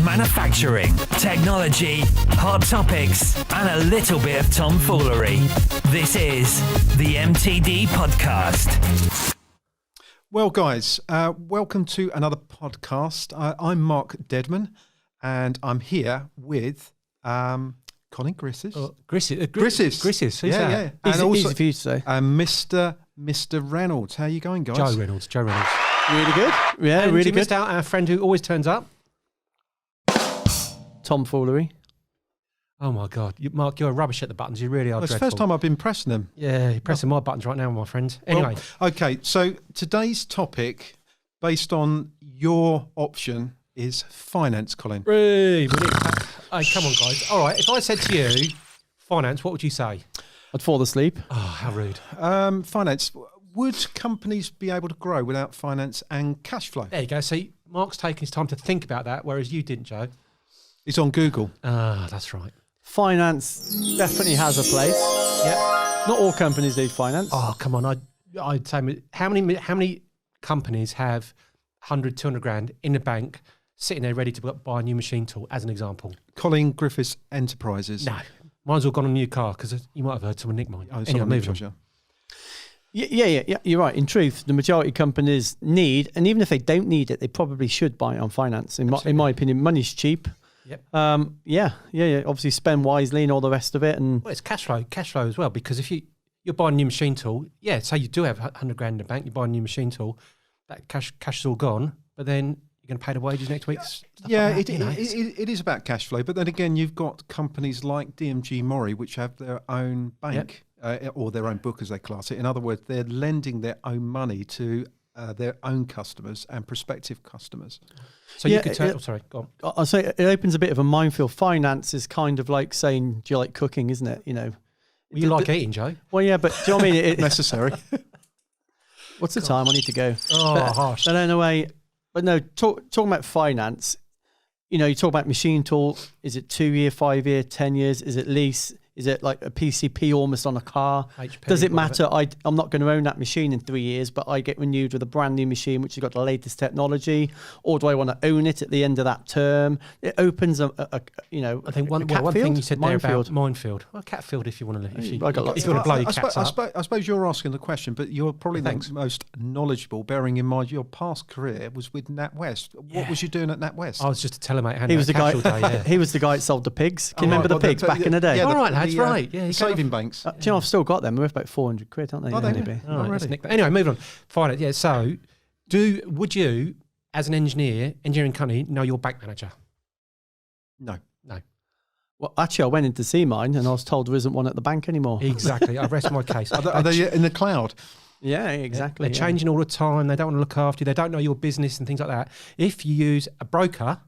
manufacturing, technology, hot topics, and a little bit of tomfoolery. This is the MTD Podcast. Well, guys, welcome to another podcast. I'm Mark Deadman, and I'm here with Colin Griffiths. Griffiths. Who's that? Yeah. And also, easy for you to say. Mr. Reynolds. How are you going, guys? Joe Reynolds. Really good. Yeah, and really you good. missed out our friend who always turns up. Tomfoolery. Oh my God, Mark, you're rubbish at the buttons. You really are. Well, it's the dreadful. first time I've been pressing them. Yeah, you're pressing my buttons right now, my friend. Anyway, well, okay. So today's topic, based on your option, is finance, Colin. hey, come on, guys. All right, if I said to you, finance, what would you say? I'd fall asleep. Oh, how rude. Finance. Would companies be able to grow without finance and cash flow? There you go. See, Mark's taking his time to think about that, whereas you didn't, Joe. It's on Google. Ah, that's right. Finance definitely has a place. Yeah. Not all companies need finance. Oh, come on. I'd say, how many companies have 100, 200 grand in the bank sitting there ready to buy a new machine tool, as an example? Colin Griffiths Enterprises. No. Mine's all gone on a new car, because you might have heard someone nick mine. Oh, anyway, move on. Yeah. You're right. In truth, the majority of companies need, and even if they don't need it, they probably should buy it on finance. In my opinion, money's cheap. Yep. Yeah. Obviously, spend wisely and all the rest of it. And well, it's cash flow as well, because if you're buying a new machine tool, yeah, say you do have 100 grand in the bank, you buy a new machine tool, that cash is all gone, but then you're going to pay the wages next week. Yeah, it is about cash flow, but then again, you've got companies like DMG Mori, which have their own bank. Yep. Or their own book, as they class it. In other words, they're lending their own money to their own customers and prospective customers. So you could tell. Sorry, go on. I'll say it opens a bit of a minefield. Finance is kind of like saying, "Do you like cooking?" Isn't it? You know. Well, you like eating, Joe. Well, yeah, but do you know what I mean? Necessary. What's the time? I need to go. Oh, harsh. But anyway, but no, talking about finance. You know, you talk about machine tool. Is it 2 year, 5 year, 10 years? Is it lease? Is it like a PCP almost on a car? HP, does it matter? I'm not going to own that machine in 3 years, but I get renewed with a brand new machine, which has got the latest technology. Or do I want to own it at the end of that term? It opens a I think one thing you said there about minefield. Well, cat field if you want to. If you want to blow your cats up. I suppose you're asking the question, but you're probably the most knowledgeable, bearing in mind your past career was with NatWest. What was you doing at NatWest? I was just a telemate. He was the guy. He was the guy that sold the pigs. Can you remember the pigs back in the day? Yeah, all right, lads. Right. Yeah. Saving banks. Do you know, I've still got them. They're worth about 400 quid, aren't they? Oh, Anyway, moving on. Finance. Yeah. So, would you, as an engineering company, know your bank manager? No. Well, actually, I went in to see mine, and I was told there isn't one at the bank anymore. Exactly. I rest my case. Are they in the cloud? Yeah, exactly. They're changing all the time. They don't want to look after you. They don't know your business and things like that. If you use a broker,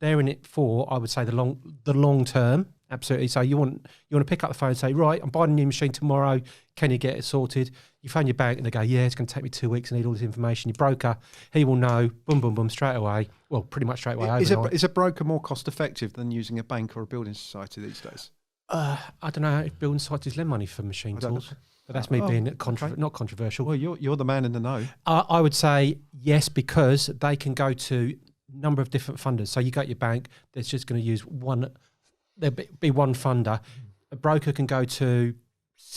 they're in it for, I would say, the long term. Absolutely. So you want to pick up the phone and say, right, I'm buying a new machine tomorrow. Can you get it sorted? You phone your bank and they go, yeah, it's going to take me 2 weeks. I need all this information. Your broker, he will know, boom, straight away. Well, pretty much straight away. Is a broker more cost effective than using a bank or a building society these days? I don't know if building societies lend money for machine tools. But that's me being not controversial. Well, you're the man in the know. I would say yes, because they can go to a number of different funders. So you go to your bank, that's just going to use one. There'll be one funder. A broker can go to,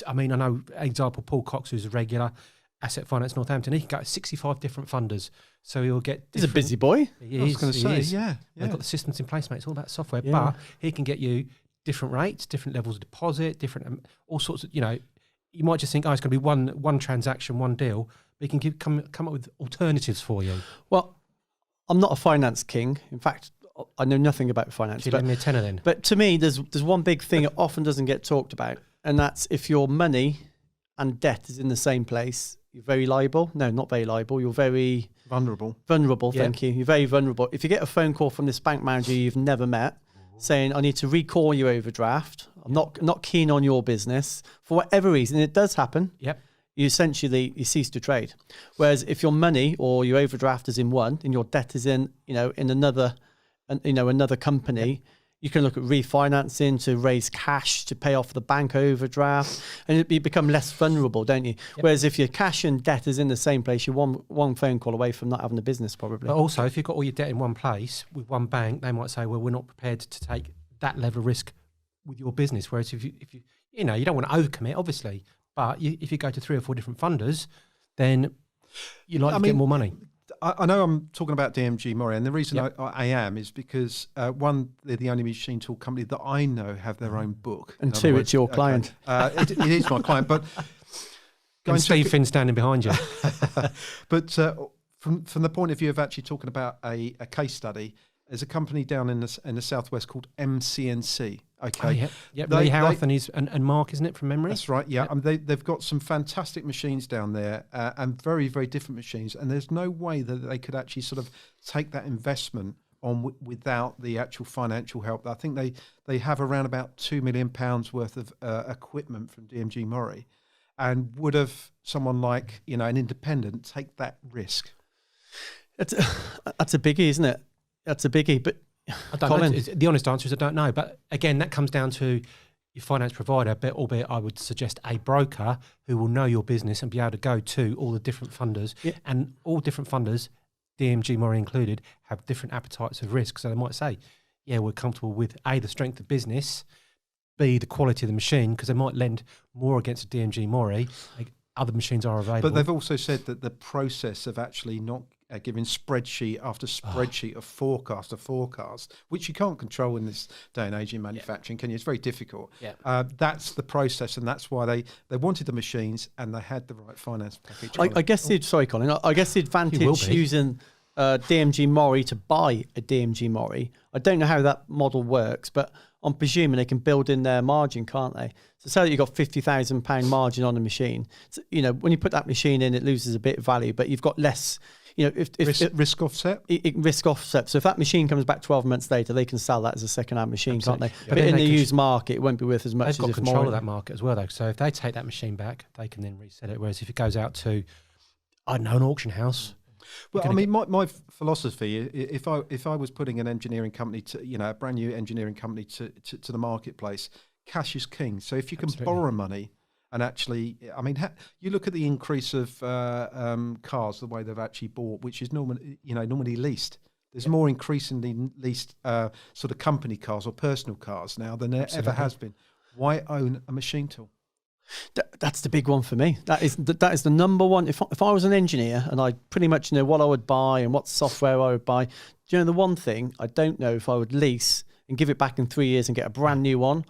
I know, example, Paul Cox, who's a regular, Asset Finance Northampton, he can go to 65 different funders. So he'll get... He's a busy boy. He I was going to say, yeah. They've got the systems in place, mate. It's all about software. Yeah. But he can get you different rates, different levels of deposit, different, all sorts of, you might just think, it's going to be one transaction, one deal. But he can come up with alternatives for you. Well, I'm not a finance king. In fact, I know nothing about finance. Can you lend me a tenner then? But to me, there's one big thing that often doesn't get talked about, and that's if your money and debt is in the same place, you're very liable. No, not very liable. You're very... Vulnerable. Thank you. You're very vulnerable. If you get a phone call from this bank manager you've never met saying, I need to recall your overdraft, I'm not keen on your business, for whatever reason, it does happen. Yep. You cease to trade. Whereas if your money or your overdraft is in one and your debt is in another company, You can look at refinancing to raise cash to pay off the bank overdraft, and you become less vulnerable, don't you? Yep. Whereas if your cash and debt is in the same place, you're one phone call away from not having a business, probably. But also, if you've got all your debt in one place with one bank, they might say, well, we're not prepared to take that level of risk with your business. Whereas if you you don't want to overcommit, obviously, but if you go to 3 or 4 different funders, then you get more money. I know I'm talking about DMG Mori, and the reason I am is because one, they're the only machine tool company that I know have their own book. And two, it's your client. It is my client, but and Steve Finn standing behind you. But from the point of view of actually talking about a case study, there's a company down in the southwest called MCNC. Okay, Lee Howarth and Mark, isn't it, from memory? That's right. Yeah, they've got some fantastic machines down there, and very, very different machines. And there's no way that they could actually sort of take that investment on without the actual financial help. I think they have around about £2 million worth of equipment from DMG Mori, and would have someone like an independent take that risk? That's a biggie, isn't it? That's a biggie, but. I don't know. The honest answer is I don't know. But again, that comes down to your finance provider, albeit I would suggest a broker who will know your business and be able to go to all the different funders. Yeah. And all different funders, DMG Mori included, have different appetites of risk. So they might say, yeah, we're comfortable with A, the strength of business, B, the quality of the machine, because they might lend more against a DMG Mori. Other machines are available. But they've also said that the process of actually not giving spreadsheet after spreadsheet of forecast to forecast, which you can't control in this day and age in manufacturing, can you? It's very difficult. Yeah. That's the process, and that's why they wanted the machines and they had the right finance package. I guess sorry, Colin. I guess the advantage using DMG Mori to buy a DMG Mori, I don't know how that model works, but I'm presuming they can build in their margin, can't they? So say that you've got £50,000 margin on a machine. So, when you put that machine in, it loses a bit of value, but you've got less. Risk offset. Risk offset. So if that machine comes back 12 months later, they can sell that as a second-hand machine, Absolutely. Can't they? But in the used market, it won't be worth as much. They've got control of that market as well, though. So if they take that machine back, they can then resell it. Whereas if it goes out to, I don't know, an auction house. Well, my philosophy, if I was putting an engineering company a brand new engineering company to the marketplace, cash is king. So if you can borrow money. And actually, you look at the increase of cars, the way they've actually bought, which is normally leased. There's more increasingly leased sort of company cars or personal cars now than there ever has been. Why own a machine tool? That's the big one for me. That is the number one. If I was an engineer and I pretty much know what I would buy and what software I would buy, the one thing I don't know if I would lease and give it back in 3 years and get a brand new one.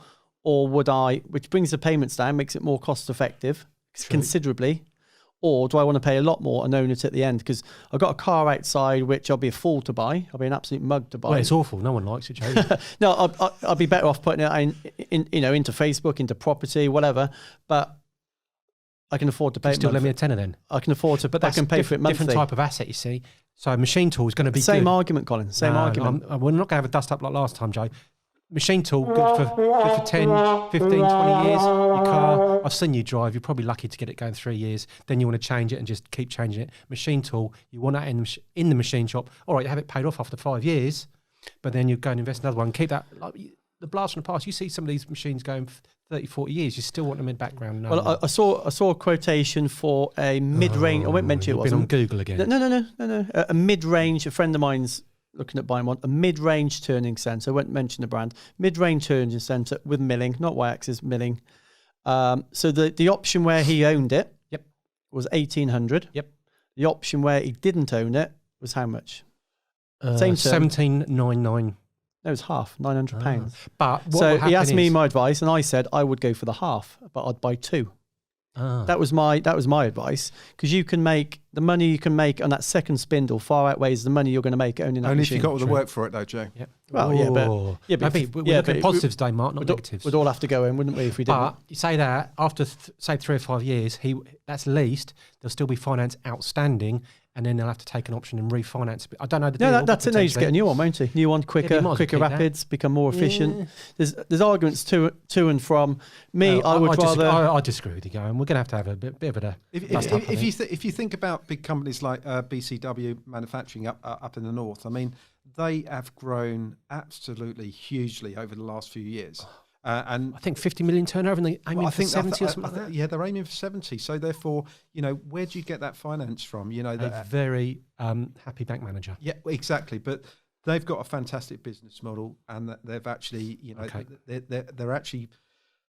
Or would I, which brings the payments down, makes it more cost effective considerably, or do I want to pay a lot more and own it at the end? Because I've got a car outside which I'll be a fool to buy. I'll be an absolute mug to buy. Well, it's awful. No one likes it, Joe. No, I'd be better off putting it into Facebook, into property, whatever. But I can afford to pay. Still, lend me a tenner then. I can afford to, but I can pay for it monthly. Different type of asset, you see. So a machine tool is going to be same good. Argument, Colin. Same argument. We're not going to have a dust up like last time, Joe. Machine tool, good for 10, 15, 20 years. Your car, I've seen you drive. You're probably lucky to get it going 3 years. Then you want to change it and just keep changing it. Machine tool, you want that in the machine shop. All right, you have it paid off after 5 years, but then you go and invest in another one. Keep that, like the blast from the past. You see some of these machines going for 30, 40 years. You still want them in background. Well, I saw a quotation for a mid-range. I won't mention it. Been on Google again. No. A mid-range. A friend of mine's looking at buying one, a mid-range turning centre. I won't mention the brand. Mid-range turning centre with milling, not Y-axis, milling. So the option where he owned it was 1,800. Yep. The option where he didn't own it was how much? Same term. 1,799. No, it was half, £900. But so he asked me my advice, and I said I would go for the half, but I'd buy two. That was my advice, because you can make the money you can make on that second spindle far outweighs the money you're going to make owning that only machine. If you got all the work for it though, Joe. Yep. Well, but we're looking at positives today, Mark, not negatives. We'd all have to go in, wouldn't we, if we didn't? But you say that after say 3 or 5 years, that's leased. There'll still be finance outstanding, and then they'll have to take an option and refinance. I don't know. That's it. Now you just get a new one, won't you? New one, quicker rapids, become more efficient. Yeah. There's arguments to and from. Me, I would rather. I disagree with you, Gary. We're going to have a bit of a. If you think about big companies like BCW manufacturing up in the north, I mean, they have grown absolutely hugely over the last few years. And I think 50 million turnover, and they aiming well, for 70 or something like that. Yeah, they're aiming for 70. So therefore, where do you get that finance from? A very happy bank manager. Yeah, exactly. But they've got a fantastic business model, and they've actually,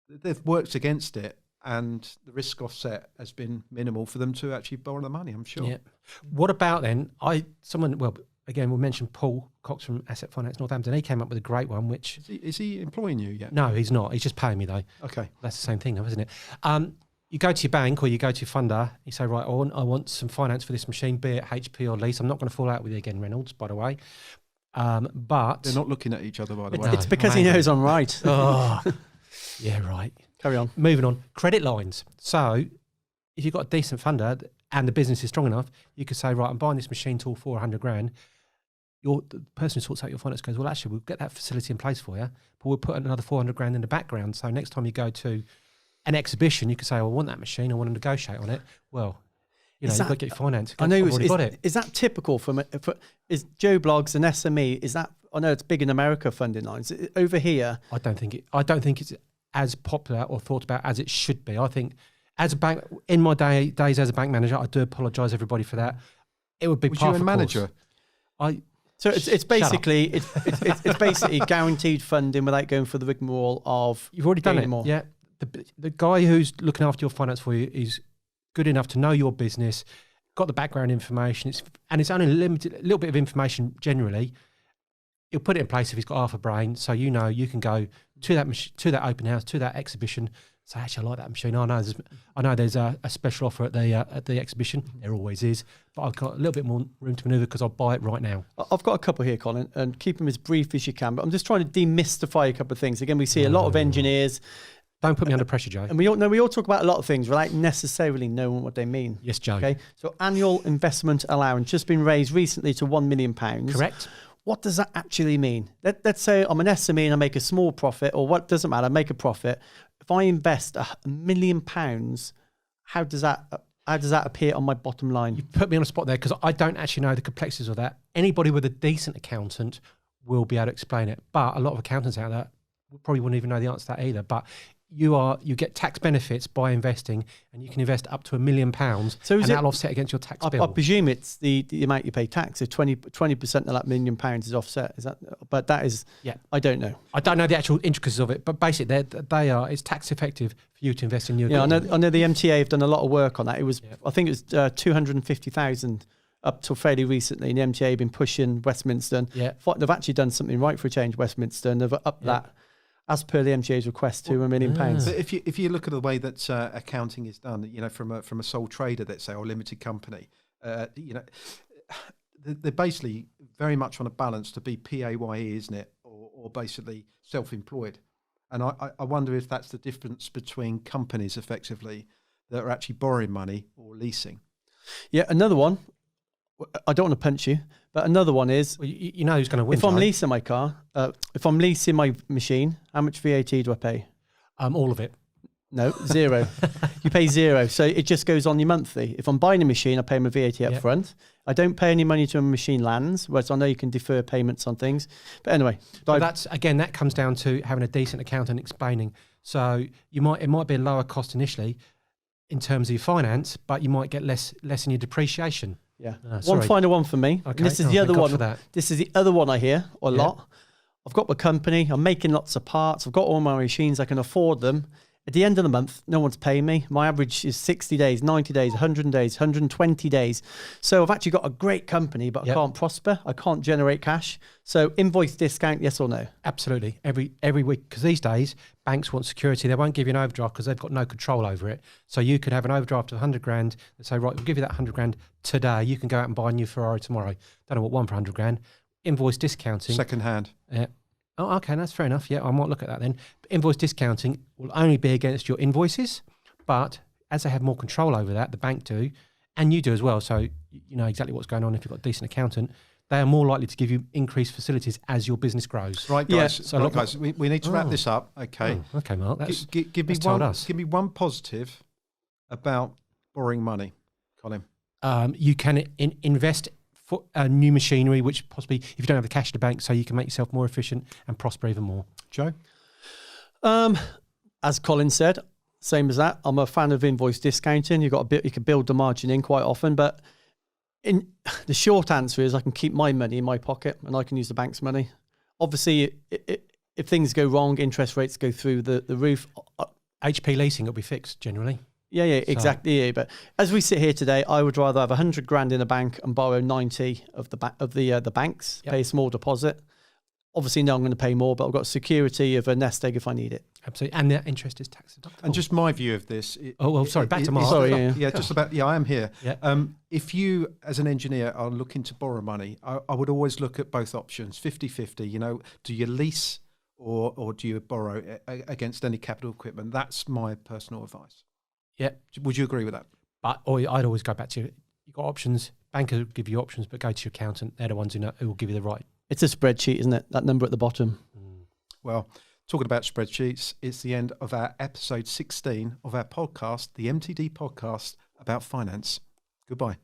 they've worked against it, and the risk offset has been minimal for them to actually borrow the money, I'm sure. Yeah. What about then? Again, we'll mention Paul Cox from Asset Finance Northampton. He came up with a great one, which... Is he employing you yet? No, he's not. He's just paying me, though. Okay. That's the same thing, though, isn't it? You go to your bank or you go to your funder, you say, right, I want some finance for this machine, be it HP or lease. I'm not going to fall out with you again, Reynolds, by the way. But... They're not looking at each other, by the way. It's because he knows I'm right. Oh, yeah, right. Carry on. Moving on. Credit lines. So if you've got a decent funder and the business is strong enough, you could say, right, I'm buying this machine tool for 100 grand. The person who sorts out your finance goes, well, actually, we'll get that facility in place for you, but we'll put another 400 grand in the background. So next time you go to an exhibition, you can say, I want that machine. I want to negotiate on it. Well, you've got to get your finance. I know. Got it. Is that typical is Joe Blogs an SME? Is that, I know it's big in America, funding lines. Over here, I don't think it's as popular or thought about as it should be. I think as a bank, in my days as a bank manager, I do apologise everybody for that. It would be Was par you a for manager? course. So it's basically it's basically guaranteed funding without going for the rigmarole of you've already done it. more. Yeah, the guy who's looking after your finance for you is good enough to know your business, got the background information. It's only a little bit of information generally. He'll put it in place if he's got half a brain, so you can go to that open house, to that exhibition. So actually, I like that machine. I know there's a special offer at the exhibition. There always is, but I've got a little bit more room to manoeuvre because I'll buy it right now. I've got a couple here, Colin, and keep them as brief as you can. But I'm just trying to demystify a couple of things. Again, we see a lot of engineers. Don't put me under pressure, Joe. And we all talk about a lot of things without necessarily knowing what they mean. Yes, Joe. Okay. So annual investment allowance just been raised recently to £1 million. Correct. What does that actually mean? Let's say I'm an SME and I make a small profit, or what doesn't matter, I make a profit. If I invest £1 million, how does that appear on my bottom line? You put me on a spot there because I don't actually know the complexities of that. Anybody with a decent accountant will be able to explain it, but a lot of accountants out there probably wouldn't even know the answer to that either. But you get tax benefits by investing, and you can invest up to £1 million, so and that'll offset against your tax bill. I presume it's the amount you pay tax. So 20% of that £1 million is offset. Is that? But that is. Yeah. I don't know. I don't know the actual intricacies of it, but basically it's tax effective for you to invest in your. Yeah, I know the MTA have done a lot of work on that. It was I think it was 250,000 up till fairly recently. And the MTA have been pushing Westminster. Yeah. They've actually done something right for a change, Westminster, and they've upped that. As per the MTA's request, to £1 million. But if you look at the way that accounting is done, from a sole trader, let's say, or limited company, they're basically very much on a balance to be PAYE, isn't it, or basically self-employed. And I wonder if that's the difference between companies, effectively, that are actually borrowing money or leasing. Yeah, another one. I don't want to punch you, but another one is... Well, you know who's going to win. If I'm leasing my car, if I'm leasing my machine, how much VAT do I pay? All of it. No, zero. You pay zero. So it just goes on your monthly. If I'm buying a machine, I pay my VAT up front. I don't pay any money to a machine lands, whereas I know you can defer payments on things. But anyway. But that comes down to having a decent accountant explaining. So it might be a lower cost initially in terms of your finance, but you might get less in your depreciation. Yeah. One final one for me. Okay. This is the other one. This is the other one I hear a lot. I've got my company. I'm making lots of parts. I've got all my machines. I can afford them. At the end of the month, no one's paying me. My average is 60 days, 90 days, 100 days, 120 days. So I've actually got a great company, but I can't prosper. I can't generate cash. So invoice discount, yes or no? Absolutely. Every week. Because these days, banks want security. They won't give you an overdraft because they've got no control over it. So you could have an overdraft of 100 grand and say, right, we'll give you that 100 grand today. You can go out and buy a new Ferrari tomorrow. Don't know what one for 100 grand. Invoice discounting. Second hand. Yeah. Oh, okay, that's fair enough. Yeah, I might look at that then. But invoice discounting will only be against your invoices, but as they have more control over that, the bank do, and you do as well, so you know exactly what's going on if you've got a decent accountant, they are more likely to give you increased facilities as your business grows. Right, guys. So guys, we need to wrap this up. Okay. Oh, okay, Mark. Give me one positive about borrowing money, Colin. You can invest for new machinery, which possibly, if you don't have the cash in the bank, so you can make yourself more efficient and prosper even more. Joe? As Colin said, same as that. I'm a fan of invoice discounting. You can build the margin in quite often, but the short answer is I can keep my money in my pocket and I can use the bank's money. Obviously, if things go wrong, interest rates go through the roof. HP leasing will be fixed generally. Yeah, exactly. Yeah. But as we sit here today, I would rather have 100 grand in a bank and borrow 90 of the banks, pay a small deposit. Obviously, now I'm going to pay more, but I've got security of a nest egg if I need it. Absolutely. And the interest is tax deductible. And just my view of this. Sorry, back to Mark. Sorry, just about, I am here. Yeah. If you, as an engineer, are looking to borrow money, I would always look at both options, 50-50. Do you lease or do you borrow against any capital equipment? That's my personal advice. Yeah. Would you agree with that? But I'd always go back to, you've got options. Bankers will give you options, but go to your accountant. They're the ones who will give you the right. It's a spreadsheet, isn't it? That number at the bottom. Well, talking about spreadsheets, it's the end of our episode 16 of our podcast, the MTD podcast about finance. Goodbye.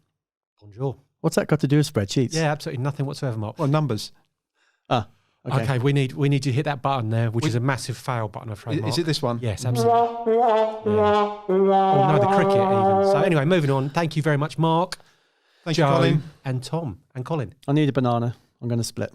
Bonjour. What's that got to do with spreadsheets? Yeah, absolutely nothing whatsoever, Mark. Well, numbers. Okay, we need you to hit that button there, which is a massive fail button, I'm afraid, Mark. Is it this one? Yes, absolutely. Yeah. Oh, no, the cricket even. So anyway, moving on. Thank you very much, Mark. Thank Joe, you, Colin. and Tom, and Colin. I need a banana. I'm going to split.